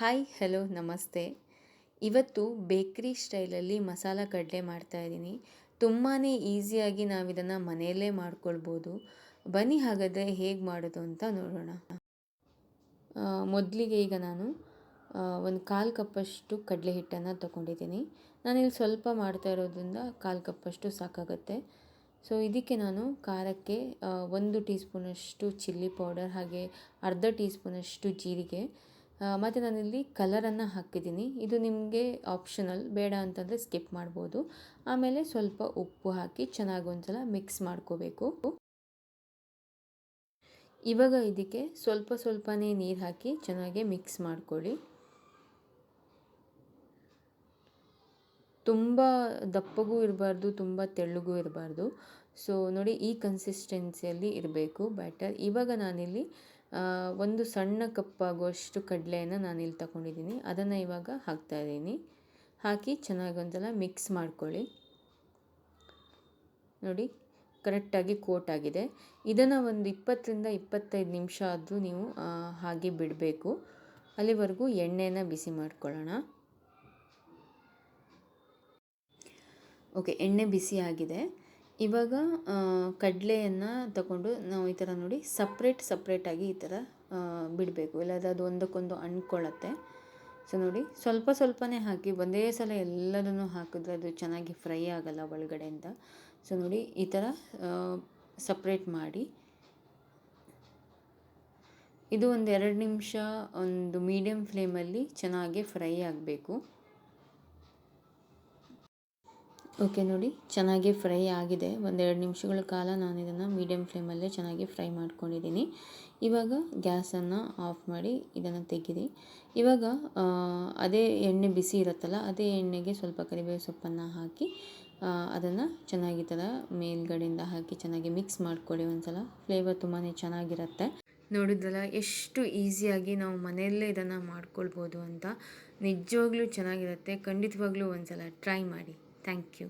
Hi hello ನಮಸ್ತೆ. ಇವತ್ತು ಬೇಕ್ರಿ ಸ್ಟೈಲಲ್ಲಿ ಮಸಾಲ ಕಡಲೆ ಮಾಡ್ತಾಯಿದ್ದೀನಿ. ತುಂಬಾ ಈಸಿಯಾಗಿ ನಾವಿದನ್ನು ಮನೆಯಲ್ಲೇ ಮಾಡ್ಕೊಳ್ಬೋದು. ಬನ್ನಿ ಹಾಗಾದರೆ ಹೇಗೆ ಮಾಡೋದು ಅಂತ ನೋಡೋಣ. ಮೊದಲಿಗೆ ಈಗ ನಾನು ಒಂದು 1/4 ಕಪ್ಪಷ್ಟು ಕಡಲೆ ಹಿಟ್ಟನ್ನು ತೊಗೊಂಡಿದ್ದೀನಿ. ನಾನಿಲ್ಲಿ ಸ್ವಲ್ಪ ಮಾಡ್ತಾ ಇರೋದ್ರಿಂದ 1/4 ಕಪ್ಪಷ್ಟು ಸಾಕಾಗುತ್ತೆ. ಸೊ ಇದಕ್ಕೆ ನಾನು ಖಾರಕ್ಕೆ 1 ಟೀ ಸ್ಪೂನಷ್ಟು ಚಿಲ್ಲಿ ಪೌಡರ್, ಹಾಗೆ ಅರ್ಧ ಟೀ ಸ್ಪೂನಷ್ಟು ಜೀರಿಗೆ, ಮತ್ತು ನಾನಿಲ್ಲಿ ಕಲರನ್ನು ಹಾಕಿದ್ದೀನಿ. ಇದು ನಿಮಗೆ ಆಪ್ಷನಲ್, ಬೇಡ ಅಂತಂದರೆ ಸ್ಕಿಪ್ ಮಾಡ್ಬೋದು. ಆಮೇಲೆ ಸ್ವಲ್ಪ ಉಪ್ಪು ಹಾಕಿ ಚೆನ್ನಾಗಿ ಒಂದ್ಸಲ ಮಿಕ್ಸ್ ಮಾಡ್ಕೋಬೇಕು. ಇವಾಗ ಇದಕ್ಕೆ ಸ್ವಲ್ಪ ಸ್ವಲ್ಪನೇ ನೀರು ಹಾಕಿ ಚೆನ್ನಾಗಿ ಮಿಕ್ಸ್ ಮಾಡ್ಕೊಳ್ಳಿ. ತುಂಬ ದಪ್ಪಗೂ ಇರಬಾರ್ದು, ತುಂಬ ತೆಳ್ಳಗೂ ಇರಬಾರ್ದು. ಸೊ ನೋಡಿ, ಈ ಕನ್ಸಿಸ್ಟೆನ್ಸಿಯಲ್ಲಿ ಇರಬೇಕು ಬ್ಯಾಟರ್. ಇವಾಗ ನಾನಿಲ್ಲಿ ಒಂದು ಸಣ್ಣ ಕಪ್ಪಾಗುವಷ್ಟು ಕಡಲೆಯನ್ನು ನಾನಿಲ್ಲಿ ತಗೊಂಡಿದ್ದೀನಿ. ಅದನ್ನು ಇವಾಗ ಹಾಕ್ತಾಯಿದ್ದೀನಿ. ಹಾಕಿ ಚೆನ್ನಾಗಿ ಒಂದ್ಸಲ ಮಿಕ್ಸ್ ಮಾಡ್ಕೊಳ್ಳಿ. ನೋಡಿ, ಕರೆಕ್ಟಾಗಿ ಕೋಟ್ ಆಗಿದೆ. ಇದನ್ನು ಒಂದು 20ರಿಂದ 25 ನಿಮಿಷ ಆದರೂ ನೀವು ಹಾಗೆ ಬಿಡಬೇಕು. ಅಲ್ಲಿವರೆಗೂ ಎಣ್ಣೆನ ಬಿಸಿ ಮಾಡ್ಕೊಳ್ಳೋಣ. ಓಕೆ, ಎಣ್ಣೆ ಬಿಸಿ ಆಗಿದೆ. ಇವಾಗ ಕಡಲೆಯನ್ನು ತಗೊಂಡು ನಾವು ಈ ಥರ ನೋಡಿ ಸಪ್ರೇಟಾಗಿ ಈ ಥರ ಬಿಡಬೇಕು, ಇಲ್ಲಾಂದರೆ ಅದು ಒಂದಕ್ಕೊಂದು ಅಂಟ್ಕೊಳ್ಳುತ್ತೆ. ಸೊ ನೋಡಿ, ಸ್ವಲ್ಪ ಸ್ವಲ್ಪನೇ ಹಾಕಿ ಒಂದೇ ಸಲ ಎಲ್ಲದನ್ನು ಹಾಕಿದ್ರೆ ಅದು ಚೆನ್ನಾಗಿ ಫ್ರೈ ಆಗೋಲ್ಲ ಒಳಗಡೆಯಿಂದ. ಸೊ ನೋಡಿ, ಈ ಥರ ಸಪ್ರೇಟ್ ಮಾಡಿ ಇದು ಒಂದು 2 ನಿಮಿಷ ಒಂದು ಮೀಡಿಯಮ್ ಫ್ಲೇಮಲ್ಲಿ ಚೆನ್ನಾಗಿ ಫ್ರೈ ಆಗಬೇಕು. ಓಕೆ ನೋಡಿ, ಚೆನ್ನಾಗಿ ಫ್ರೈ ಆಗಿದೆ. 1-2 ನಿಮಿಷಗಳ ಕಾಲ ನಾನು ಇದನ್ನು ಮೀಡಿಯಮ್ ಫ್ಲೇಮಲ್ಲೇ ಚೆನ್ನಾಗಿ ಫ್ರೈ ಮಾಡ್ಕೊಂಡಿದ್ದೀನಿ. ಇವಾಗ ಗ್ಯಾಸನ್ನು ಆಫ್ ಮಾಡಿ ಇದನ್ನು ತೆಗೀರಿ. ಇವಾಗ ಅದೇ ಎಣ್ಣೆ ಬಿಸಿ ಇರುತ್ತಲ್ಲ, ಅದೇ ಎಣ್ಣೆಗೆ ಸ್ವಲ್ಪ ಕರಿಬೇವು ಸೊಪ್ಪನ್ನು ಹಾಕಿ ಅದನ್ನು ಚೆನ್ನಾಗಿ ಥರ ಮೇಲ್ಗಡೆಯಿಂದ ಹಾಕಿ ಚೆನ್ನಾಗಿ ಮಿಕ್ಸ್ ಮಾಡ್ಕೊಳ್ಳಿ ಒಂದ್ಸಲ. ಫ್ಲೇವರ್ ತುಂಬಾ ಚೆನ್ನಾಗಿರುತ್ತೆ. ನೋಡಿದ್ರಲ್ಲ ಎಷ್ಟು ಈಸಿಯಾಗಿ ನಾವು ಮನೆಯಲ್ಲೇ ಇದನ್ನು ಮಾಡ್ಕೊಳ್ಬೋದು ಅಂತ. ನಿಜವಾಗ್ಲೂ ಚೆನ್ನಾಗಿರುತ್ತೆ. ಖಂಡಿತವಾಗ್ಲೂ ಒಂದ್ಸಲ ಟ್ರೈ ಮಾಡಿ. Thank you.